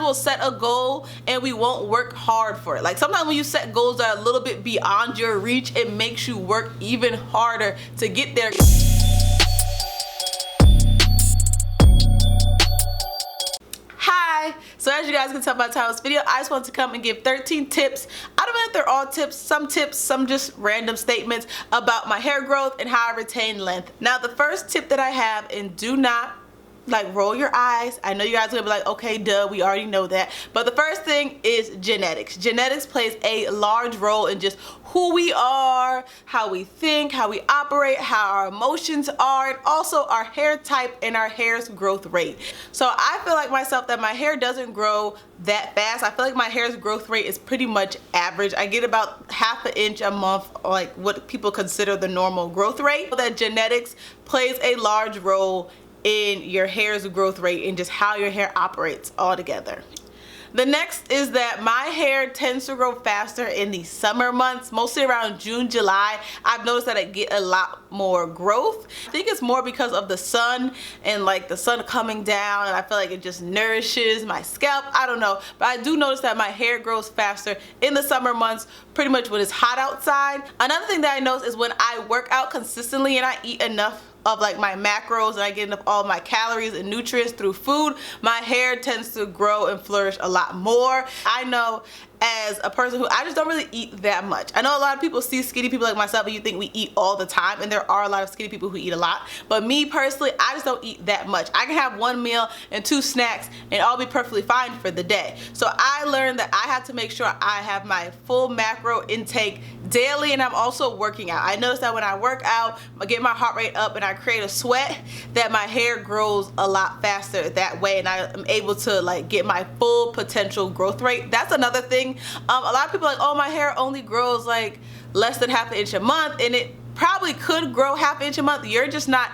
sometimes we'll set a goal and we won't work hard for it. Like sometimes when you set goals that are a little bit beyond your reach, it makes you work even harder to get there. Hi, so as you guys can tell by the title of this video, I just want to come and give 13 tips. I don't know if they're all tips, some just random statements about my hair growth and how I retain length. Now the first tip that I have, and do not like roll your eyes, I know you guys are gonna be like, okay, duh, we already know that, but the first thing is genetics. Genetics plays a large role in just who we are, how we think, how we operate, how our emotions are, and also our hair type and our hair's growth rate. So I feel like myself that my hair doesn't grow that fast. I feel like my hair's growth rate is pretty much average. I get about half an inch a month, like what people consider the normal growth rate. So that genetics plays a large role in your hair's growth rate and just how your hair operates altogether. The next is that my hair tends to grow faster in the summer months, mostly around June, July. I've noticed that I get a lot more growth. I think it's more because of the sun and like the sun coming down, and I feel like it just nourishes my scalp. I don't know, but I do notice that my hair grows faster in the summer months, pretty much when it's hot outside. Another thing that I notice is when I work out consistently and I eat enough of like my macros and I get enough all my calories and nutrients through food, my hair tends to grow and flourish a lot more. I know as a person who I just don't really eat that much. I know a lot of people see skinny people like myself and you think we eat all the time, and there are a lot of skinny people who eat a lot, but me personally, I just don't eat that much. I can have one meal and 2 snacks and I'll be perfectly fine for the day. So I learned that I have to make sure I have my full macro intake daily, and I'm also working out. I notice that when I work out, I get my heart rate up and I create a sweat, that my hair grows a lot faster that way, and I am able to like get my full potential growth rate. That's another thing. A lot of people are like, oh, my hair only grows like less than half an inch a month, and it probably could grow half an inch a month. You're just not,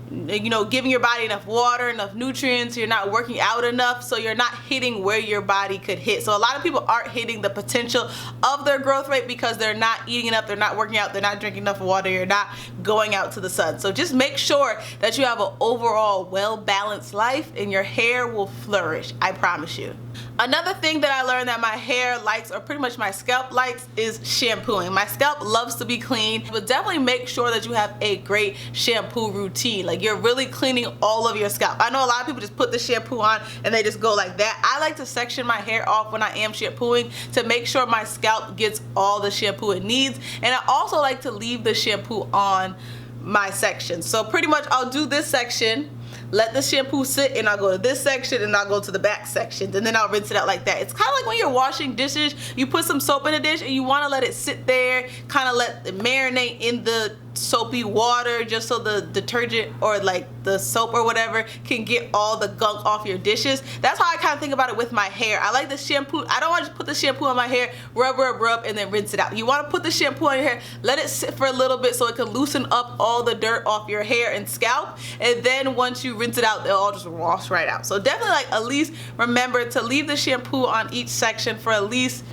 you know, giving your body enough water, enough nutrients, you're not working out enough, so you're not hitting where your body could hit. So a lot of people aren't hitting the potential of their growth rate because they're not eating enough, they're not working out, they're not drinking enough water, you're not going out to the sun. So just make sure that you have an overall well-balanced life and your hair will flourish, I promise you. Another thing that I learned that my hair likes, or pretty much my scalp likes, is shampooing. My scalp loves to be clean, but definitely make sure that you have a great shampoo routine. Like you're really cleaning all of your scalp. I know a lot of people just put the shampoo on and they just go like that. I like to section my hair off when I am shampooing to make sure my scalp gets all the shampoo it needs, and I also like to leave the shampoo on my section. So pretty much I'll do this section, let the shampoo sit, and I'll go to this section and I'll go to the back section, and then I'll rinse it out like that. It's kind of like when you're washing dishes, you put some soap in a dish and you want to let it sit there, kind of let it marinate in the soapy water just so the detergent or like the soap or whatever can get all the gunk off your dishes. That's how I kind of think about it with my hair. I like the shampoo. I don't want to just put the shampoo on my hair, rub, and then rinse it out. You want to put the shampoo on your hair, let it sit for a little bit so it can loosen up all the dirt off your hair and scalp, and then once you rinse it out, they'll all just wash right out. So definitely like at least remember to leave the shampoo on each section for at least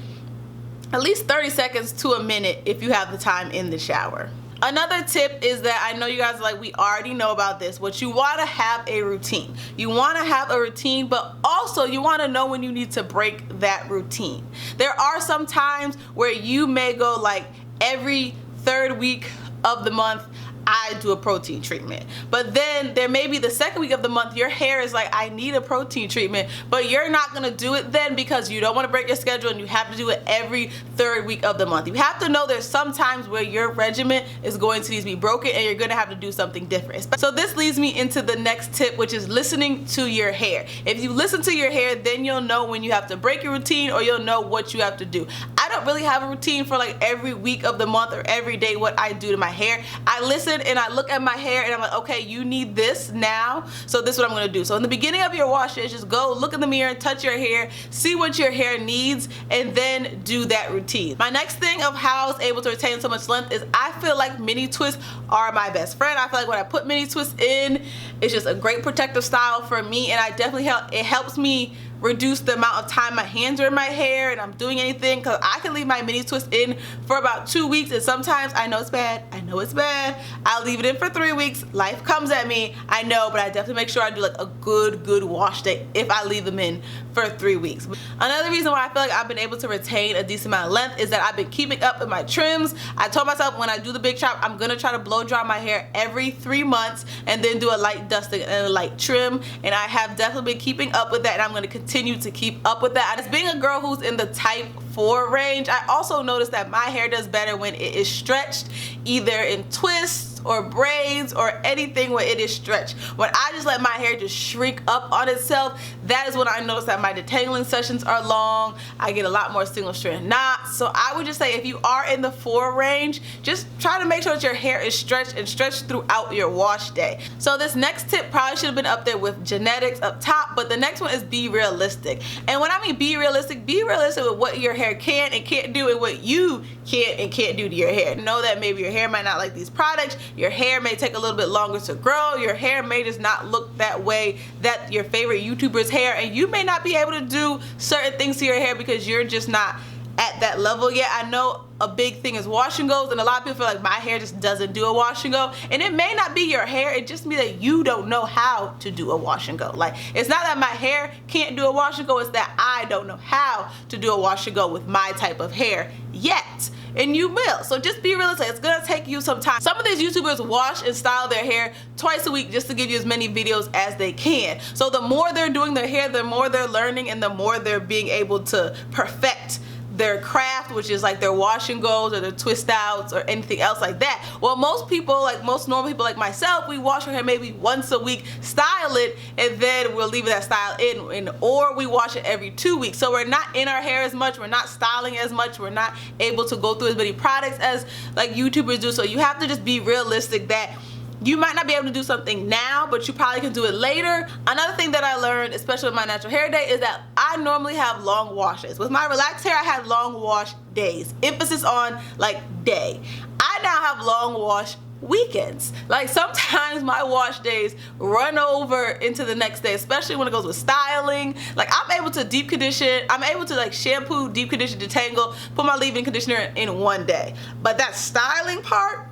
30 seconds to a minute if you have the time in the shower. Another tip is that I know you guys are like, we already know about this, but you want to have a routine. You want to have a routine, but also you want to know when you need to break that routine. There are some times where you may go like every 3rd week of the month, I do a protein treatment. But then there may be the 2nd week of the month, your hair is like, I need a protein treatment, but you're not gonna do it then because you don't wanna break your schedule and you have to do it every 3rd week of the month. You have to know there's some times where your regimen is going to need to be broken and you're gonna have to do something different. So this leads me into the next tip, which is listening to your hair. If you listen to your hair, then you'll know when you have to break your routine or you'll know what you have to do. I don't really have a routine for like every week of the month or every day what I do to my hair. I listen and I look at my hair and I'm like, okay, you need this now, so this is what I'm gonna do. So in the beginning of your wash days, just go look in the mirror, touch your hair, see what your hair needs, and then do that routine. My next thing of how I was able to retain so much length is I feel like mini twists are my best friend. I feel like when I put mini twists in, it's just a great protective style for me, and I definitely it helps me reduce the amount of time my hands are in my hair and I'm doing anything, because I can leave my mini twist in for about 2 weeks, and sometimes I know it's bad, I'll leave it in for 3 weeks. Life comes at me, I know, but I definitely make sure I do like a good wash day if I leave them in for 3 weeks. Another reason why I feel like I've been able to retain a decent amount of length is that I've been keeping up with my trims. I told myself when I do the big chop, I'm gonna try to blow dry my hair every 3 months and then do a light dusting and a light trim, and I have definitely been keeping up with that, and I'm going to continue to keep up with that. As being a girl who's in the type 4 range, I also noticed that my hair does better when it is stretched, either in twists or braids or anything where it is stretched. When I just let my hair just shrink up on itself, that is when I notice that my detangling sessions are long. I get a lot more single strand knots. So I would just say, if you are in the 4 range, just try to make sure that your hair is stretched and stretched throughout your wash day. So this next tip probably should have been up there with genetics up top, but the next one is be realistic. And when I mean be realistic with what your hair can and can't do and what you can and can't do to your hair. Know that maybe your hair might not like these products, your hair may take a little bit longer to grow, your hair may just not look that way that your favorite YouTuber's hair, and you may not be able to do certain things to your hair because you're just not at that level yet. I know a big thing is wash and goes, and a lot of people feel like my hair just doesn't do a wash and go, and it may not be your hair, it just means that you don't know how to do a wash and go. Like, it's not that my hair can't do a wash and go, it's that I don't know how to do a wash and go with my type of hair yet, and you will. So just be realistic, it's gonna take you some time. Some of these YouTubers wash and style their hair twice a week just to give you as many videos as they can. So the more they're doing their hair, the more they're learning, and the more they're being able to perfect their craft, which is like their wash and goes or their twist outs or anything else like that. Well, most people, like most normal people like myself, we wash our hair maybe once a week, style it, and then we'll leave that style in, or we wash it every 2 weeks. So we're not in our hair as much, we're not styling as much, we're not able to go through as many products as like YouTubers do. So you have to just be realistic that you might not be able to do something now, but you probably can do it later. Another thing that I learned, especially with my natural hair day, is that I normally have long washes. With my relaxed hair, I had long wash days. Emphasis on like day. I now have long wash weekends. Like sometimes my wash days run over into the next day, especially when it goes with styling. Like I'm able to deep condition, I'm able to like shampoo, deep condition, detangle, put my leave-in conditioner in one day. But that styling part,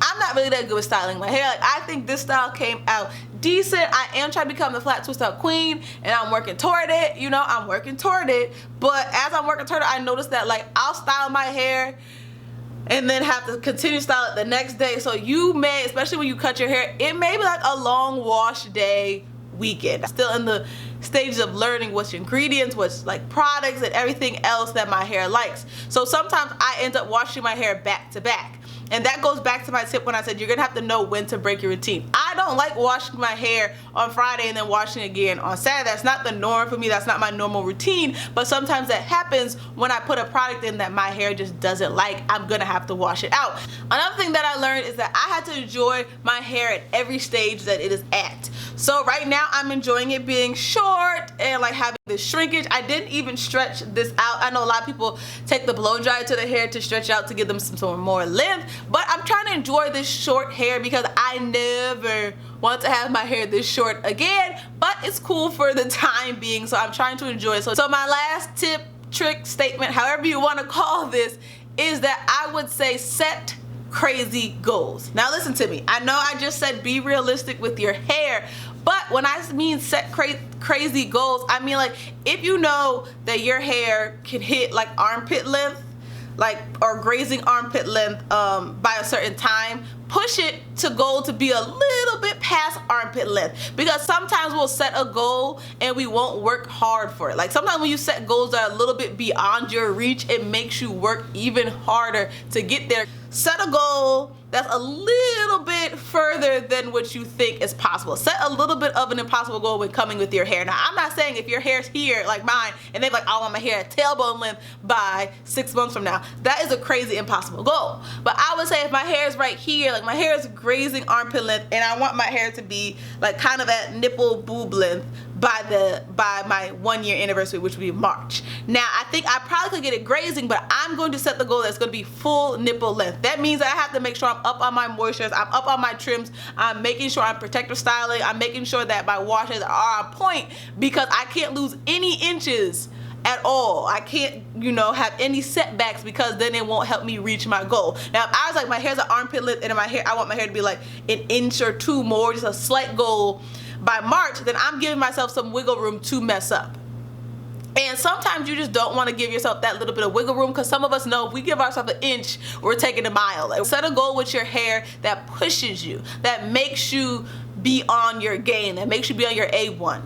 I'm not really that good with styling my hair. Like, I think this style came out decent. I am trying to become the flat twist out queen, and I'm working toward it. You know, I'm working toward it. But as I'm working toward it, I noticed that like I'll style my hair and then have to continue to style it the next day. So you may, especially when you cut your hair, it may be like a long wash day weekend. I'm still in the stages of learning what's ingredients, what's like products, and everything else that my hair likes. So sometimes I end up washing my hair back to back. And that goes back to my tip when I said you're gonna have to know when to break your routine. I don't like washing my hair on Friday and then washing again on Saturday. That's not the norm for me. That's not my normal routine. But sometimes that happens when I put a product in that my hair just doesn't like. I'm gonna have to wash it out. Another thing that I learned is that I had to enjoy my hair at every stage that it is at. So right now I'm enjoying it being short and like having this shrinkage. I didn't even stretch this out. I know a lot of people take the blow dryer to the hair to stretch out to give them some more length. But I'm trying to enjoy this short hair because I never want to have my hair this short again, but it's cool for the time being, so I'm trying to enjoy it. So my last tip, trick, statement, however you want to call this, is that I would say set crazy goals. Now listen to me. I know I just said be realistic with your hair, but when I mean set crazy goals, I mean like if you know that your hair can hit like armpit length, like or grazing armpit length by a certain time, push it to goal to be a little bit past armpit length, because sometimes we'll set a goal and we won't work hard for it. Like sometimes when you set goals that are a little bit beyond your reach, it makes you work even harder to get there. Set a goal that's a little bit further than what you think is possible. Set a little bit of an impossible goal when coming with your hair. Now, I'm not saying if your hair's here like mine and they're like, I want my hair at tailbone length by 6 months from now. That is a crazy impossible goal. But I would say if my hair is right here, like my hair is grazing armpit length and I want my hair to be like kind of at nipple boob length by my 1 year anniversary, which would be March. Now, I think I probably could get it grazing, but I'm going to set the goal that's going to be full nipple length. That means that I have to make sure I'm up on my moistures, I'm up on my trims, I'm making sure I'm protective styling, I'm making sure that my washes are on point, because I can't lose any inches at all. I can't, you know, have any setbacks, because then it won't help me reach my goal. Now, if I was like, my hair's an armpit length and I want my hair to be like an inch or two more, just a slight goal by March, then I'm giving myself some wiggle room to mess up. And sometimes you just don't want to give yourself that little bit of wiggle room, because some of us know if we give ourselves an inch, we're taking a mile. Like, set a goal with your hair that pushes you, that makes you be on your game, that makes you be on your A1.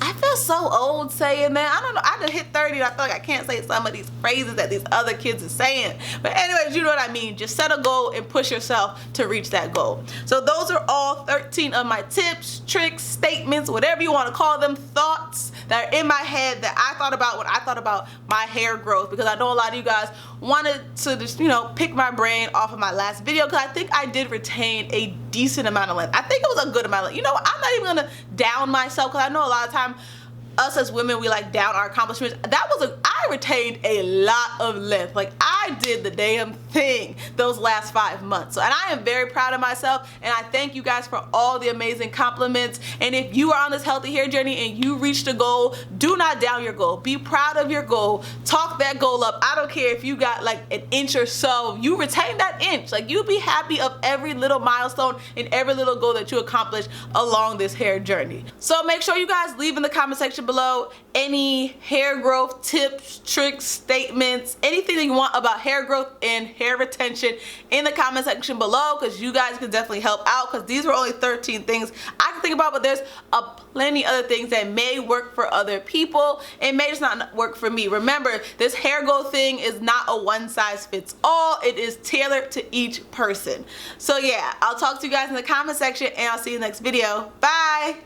I feel so old saying that. I don't know. I just hit 30 and I feel like I can't say some of these phrases that these other kids are saying. But anyways, you know what I mean. Just set a goal and push yourself to reach that goal. So those are all 13 of my tips, tricks, statements, whatever you want to call them, thoughts that are in my head that I thought about when I thought about my hair growth, because I know a lot of you guys wanted to just, you know, pick my brain off of my last video, because I think I did retain a decent amount of length. I think it was a good amount of length. You know what? I'm not even gonna down myself, because I know a lot of time us as women, we like down our accomplishments. I retained a lot of length. Like, I did the damn thing those last 5 months. So, and I am very proud of myself, and I thank you guys for all the amazing compliments. And if you are on this healthy hair journey and you reached a goal, do not down your goal. Be proud of your goal. Talk that goal up. I don't care if you got like an inch or so, you retain that inch. Like, you be happy of every little milestone and every little goal that you accomplish along this hair journey. So make sure you guys leave in the comment section below any hair growth tips, tricks, statements, anything that you want about hair growth and hair retention in the comment section below, because you guys can definitely help out, because these were only 13 things I can think about, but there's plenty other things that may work for other people and may just not work for me. Remember, this hair growth thing is not a one size fits all. It is tailored to each person. So yeah, I'll talk to you guys in the comment section, and I'll see you in the next video. Bye!